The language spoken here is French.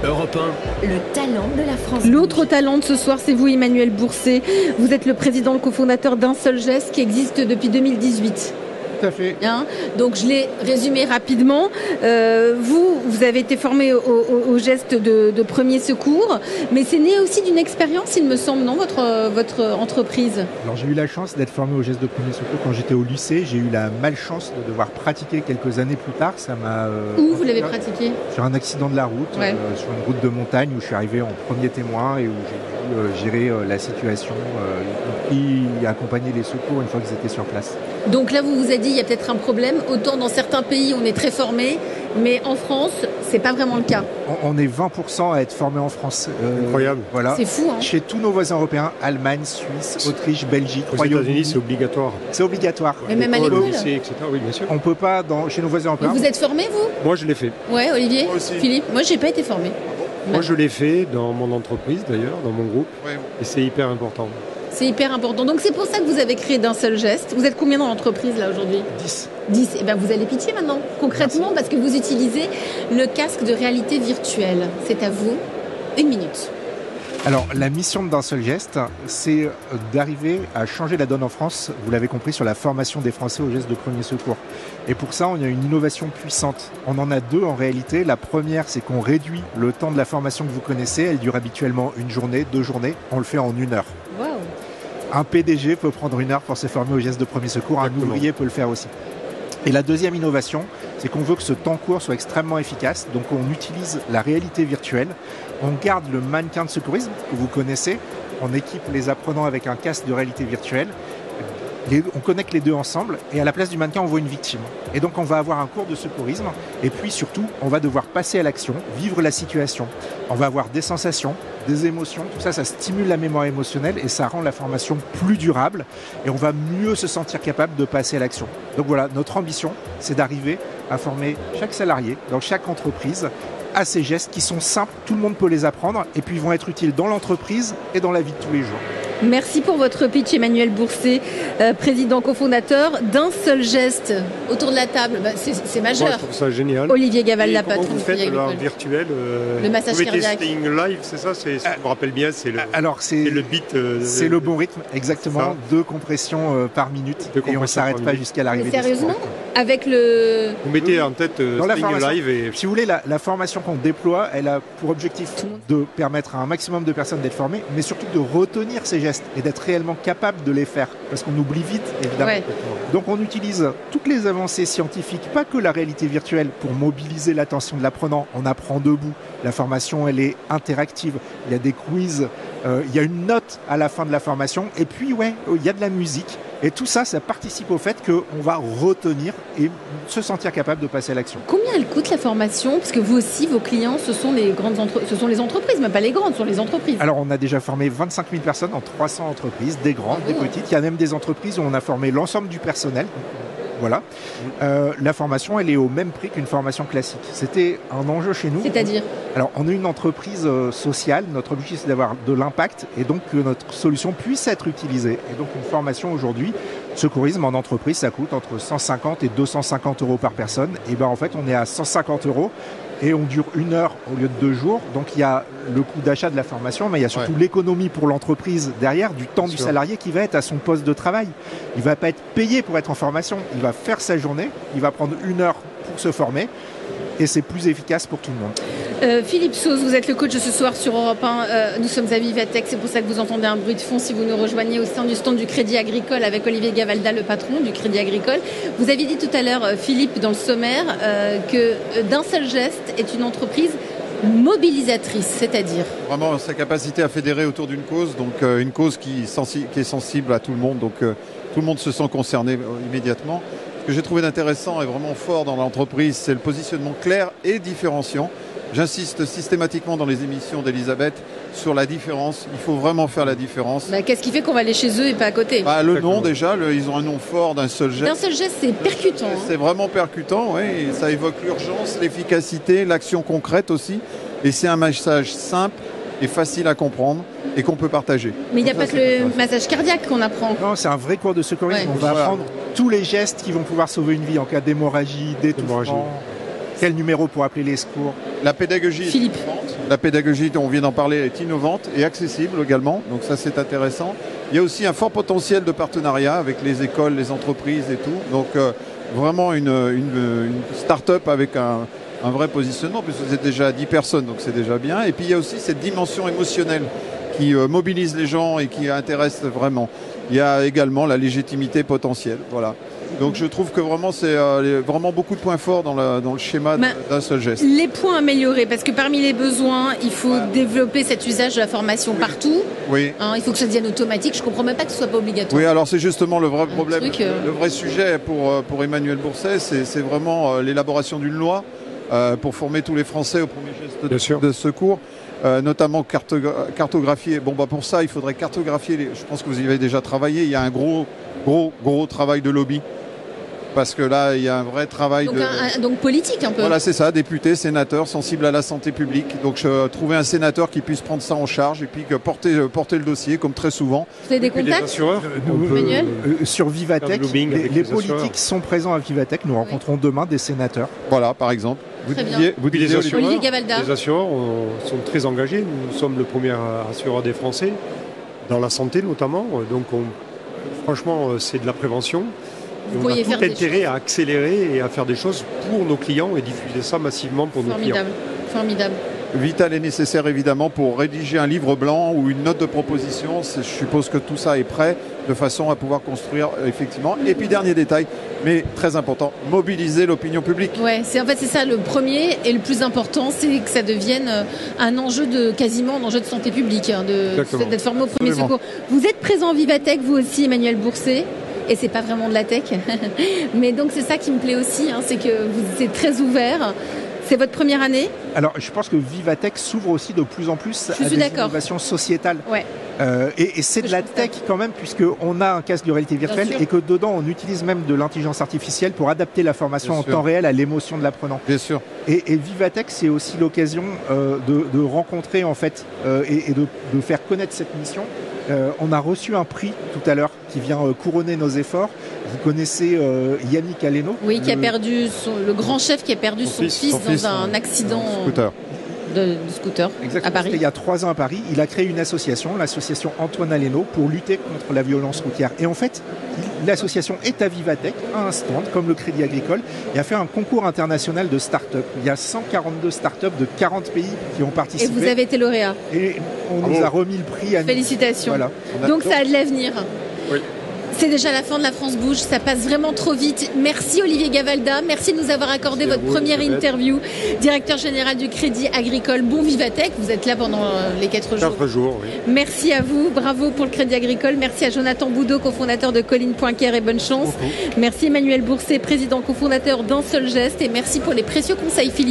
Europe 1. Le talent de la France. L'autre talent de ce soir, c'est vous, Emmanuel Bourset. Vous êtes le président, le cofondateur d'Un Seul Geste qui existe depuis 2018. Tout à fait. Donc je l'ai résumé rapidement. Vous avez été formé au geste de premier secours, mais c'est né aussi d'une expérience, il me semble, non, votre entreprise? Alors j'ai eu la chance d'être formé au geste de premier secours quand j'étais au lycée. J'ai eu la malchance de devoir pratiquer quelques années plus tard. Ça m'a. Où vous l'avez pratiqué? Sur un accident de la route, sur une route de montagne où je suis arrivé en premier témoin et où j'ai dû gérer la situation, y accompagner les secours une fois qu'ils étaient sur place. Donc là, vous vous êtes dit, il y a peut-être un problème. Autant dans certains pays, on est très formé, mais en France, c'est pas vraiment le cas. On est 20% à être formé en France. Incroyable. Voilà. C'est fou, hein. Chez tous nos voisins européens, Allemagne, Suisse, Autriche, Belgique, Aux Royaume-Uni. États-unis, c'est obligatoire. C'est obligatoire. Et même à l'école. Lycée, etc. Oui, bien sûr. On peut pas, chez nos voisins Et européens. vous êtes formé, vous? Moi, je l'ai fait. Ouais, Olivier? Moi aussi. Philippe? Moi, j'ai pas été formé. Moi, je l'ai fait dans mon entreprise, d'ailleurs, dans mon groupe. Ouais. Et c'est hyper important. C'est hyper important. Donc c'est pour ça que vous avez créé d'Un Seul Geste. Vous êtes combien dans l'entreprise là aujourd'hui? 10. 10. Et bien vous allez pitcher maintenant, concrètement, parce que vous utilisez le casque de réalité virtuelle. C'est à vous. 1 minute. Alors, la mission d'Un Seul Geste, c'est d'arriver à changer la donne en France, vous l'avez compris, sur la formation des Français au geste de premier secours. Et pour ça, on a une innovation puissante. On en a deux en réalité. La première, c'est qu'on réduit le temps de la formation que vous connaissez. Elle dure habituellement 1 journée, 2 journées. On le fait en 1 heure. Waouh. Un PDG peut prendre 1 heure pour se former au geste de premier secours. Exactement. Un ouvrier peut le faire aussi. Et la deuxième innovation, c'est qu'on veut que ce temps court soit extrêmement efficace. Donc on utilise la réalité virtuelle. On garde le mannequin de secourisme que vous connaissez. On équipe les apprenants avec un casque de réalité virtuelle. On connecte les deux ensemble et à la place du mannequin, on voit une victime. Et donc on va avoir un cours de secourisme et puis surtout, on va devoir passer à l'action, vivre la situation. On va avoir des sensations, des émotions, tout ça, ça stimule la mémoire émotionnelle et ça rend la formation plus durable et on va mieux se sentir capable de passer à l'action. Donc voilà, notre ambition, c'est d'arriver à former chaque salarié dans chaque entreprise à ces gestes qui sont simples, tout le monde peut les apprendre et puis ils vont être utiles dans l'entreprise et dans la vie de tous les jours. Merci pour votre pitch, Emmanuel Bourset, président cofondateur d'Un Seul Geste. Autour de la table, c'est majeur. Moi, je trouve ça génial. Olivier Gaval, Et la comment patronne vous du faites Crédit là, en Agricole. virtuel Le massage vous mettez cardiaque. Staying Live, c'est ça? Si je me rappelle bien, c'est le, Alors c'est le beat. c'est le bon rythme, exactement, ça. 2 compressions par minute Deux et on ne compressions s'arrête par pas minute. jusqu'à Mais l'arrivée des sérieusement, secours. avec le... Vous mettez en tête Dans la Staying formation. Live et Si vous voulez, la formation qu'on déploie, elle a pour objectif de permettre à un maximum de personnes d'être formées, mais surtout de retenir ces gestes et d'être réellement capable de les faire. Parce qu'on oublie vite, évidemment. Ouais. Donc on utilise toutes les avancées scientifiques, pas que la réalité virtuelle, pour mobiliser l'attention de l'apprenant. On apprend debout. La formation, elle est interactive. Il y a des quiz, il y a une note à la fin de la formation. Et puis, il y a de la musique. Et tout ça, ça participe au fait qu'on va retenir et se sentir capable de passer à l'action. Combien elle coûte la formation? Parce que vous aussi, vos clients, ce sont les entreprises, mais pas les grandes, ce sont les entreprises. Alors, on a déjà formé 25 000 personnes en 300 entreprises, des grandes, des bon. petites. Il y a même des entreprises où on a formé l'ensemble du personnel. Voilà. La formation, elle est au même prix qu'une formation classique. C'était un enjeu chez nous. C'est-à-dire? Alors, on est une entreprise sociale. Notre objectif, c'est d'avoir de l'impact et donc que notre solution puisse être utilisée. Et donc, une formation aujourd'hui, secourisme en entreprise, ça coûte entre 150 et 250 euros par personne. Et ben, en fait, on est à 150 euros et on dure 1 heure au lieu de 2 jours. Donc, il y a le coût d'achat de la formation, mais il y a surtout l'économie pour l'entreprise derrière, du temps du salarié qui va être à son poste de travail. Il va pas être payé pour être en formation. Il va faire sa journée. Il va prendre 1 heure pour se former. Et c'est plus efficace pour tout le monde. Philippe Sauze, vous êtes le coach de ce soir sur Europe 1. Nous sommes à Vivatech, c'est pour ça que vous entendez un bruit de fond si vous nous rejoignez au sein du stand du Crédit Agricole avec Olivier Gavalda, le patron du Crédit Agricole. Vous aviez dit tout à l'heure, Philippe, dans le sommaire, que d'Un Seul Geste est une entreprise mobilisatrice, c'est-à-dire Vraiment sa capacité à fédérer autour d'une cause, donc une cause qui est sensible à tout le monde, donc tout le monde se sent concerné immédiatement. Ce que j'ai trouvé d'intéressant et vraiment fort dans l'entreprise, c'est le positionnement clair et différenciant. J'insiste systématiquement dans les émissions d'Elisabeth sur la différence. Il faut vraiment faire la différence. qu'est-ce qui fait qu'on va aller chez eux et pas à côté? Le nom déjà, ils ont un nom fort d'Un Seul Geste. D'Un Seul Geste, c'est percutant. C'est vraiment percutant, oui. Et ça évoque l'urgence, l'efficacité, l'action concrète aussi. Et c'est un message simple et facile à comprendre et qu'on peut partager. Mais il n'y a pas que le massage cardiaque qu'on apprend. Non, c'est un vrai cours de secourisme. Ouais. On va apprendre tous les gestes qui vont pouvoir sauver une vie en cas d'hémorragie, d'étouffement. Quel numéro pour appeler les secours? La pédagogie Philippe. est innovante. La pédagogie, on vient d'en parler, est innovante et accessible également. Donc ça, c'est intéressant. Il y a aussi un fort potentiel de partenariat avec les écoles, les entreprises et tout. Donc vraiment une start-up avec un vrai positionnement, puisque vous êtes déjà à 10 personnes, donc c'est déjà bien. Et puis il y a aussi cette dimension émotionnelle qui mobilise les gens et qui intéresse vraiment. Il y a également la légitimité potentielle. Voilà. Donc je trouve que vraiment c'est vraiment beaucoup de points forts dans le schéma d'un seul geste. Les points améliorés, parce que parmi les besoins, il faut développer cet usage de la formation partout. Oui. Hein, il faut que ça devienne automatique. Je ne comprends même pas que ce soit pas obligatoire. Oui, alors c'est justement le vrai problème. Le vrai sujet pour Emmanuel Bourset, c'est vraiment l'élaboration d'une loi pour former tous les Français au premier geste de secours. Notamment cartographier. Bon, pour ça, il faudrait cartographier. Je pense que vous y avez déjà travaillé. Il y a un gros travail de lobby. Parce que là, il y a un vrai travail donc politique un peu. Voilà, c'est ça, députés, sénateurs, sensibles à la santé publique. Donc trouver un sénateur qui puisse prendre ça en charge et puis porter le dossier, comme très souvent. Vous avez des contacts Manuel sur Vivatech, les politiques sont présents à Vivatech. Nous rencontrons demain des sénateurs. Voilà, par exemple. Vous disiez Olivier Gavalda. Les assureurs sont très engagés. Nous sommes le premier assureur des Français, dans la santé notamment. Donc franchement, c'est de la prévention. On a tout intérêt à accélérer et à faire des choses pour nos clients et diffuser ça massivement pour nos clients. Formidable. Vital est nécessaire évidemment pour rédiger un livre blanc ou une note de proposition. Je suppose que tout ça est prêt de façon à pouvoir construire effectivement. Et puis dernier détail, mais très important, mobiliser l'opinion publique. Ouais, c'est ça le premier et le plus important, c'est que ça devienne un enjeu de santé publique, d'être formé au premier secours. Vous êtes présent en Vivatech, vous aussi, Emmanuel Bourset. Et c'est pas vraiment de la tech, mais donc c'est ça qui me plaît aussi, c'est que vous êtes très ouvert. C'est votre première année ? Alors, je pense que Vivatech s'ouvre aussi de plus en plus à des innovations sociétales. Ouais. Et c'est de la tech quand même, puisqu'on a un casque de réalité virtuelle et que dedans, on utilise même de l'intelligence artificielle pour adapter la formation en temps réel à l'émotion de l'apprenant. Bien sûr. Et Vivatech, c'est aussi l'occasion de rencontrer en fait et de faire connaître cette mission. On a reçu un prix tout à l'heure qui vient couronner nos efforts. Vous connaissez Yannick Aleno. Oui, qui a perdu le grand chef qui a perdu son fils dans un accident de scooter à Paris. Il y a 3 ans à Paris, il a créé une association, l'association Antoine Aleno, pour lutter contre la violence routière. Et en fait, l'association est à Vivatech, à un stand, comme le Crédit Agricole, et a fait un concours international de start-up. Il y a 142 start-up de 40 pays qui ont participé. Et vous avez été lauréat. Et on nous a remis le prix à nous. Félicitations. Voilà. Donc ça a de l'avenir. Oui. C'est déjà la fin de La France Bouge, ça passe vraiment trop vite. Merci Olivier Gavalda, merci de nous avoir accordé votre première interview. Directeur général du Crédit Agricole, bon Vivatech, vous êtes là pendant les 4 jours. 4 jours, oui. Merci à vous, bravo pour le Crédit Agricole. Merci à Jonathan Boudot, cofondateur de Colline Poincaré et bonne chance. Merci Emmanuel Bourset, président cofondateur d'Un Seul Geste. Et merci pour les précieux conseils Philippe.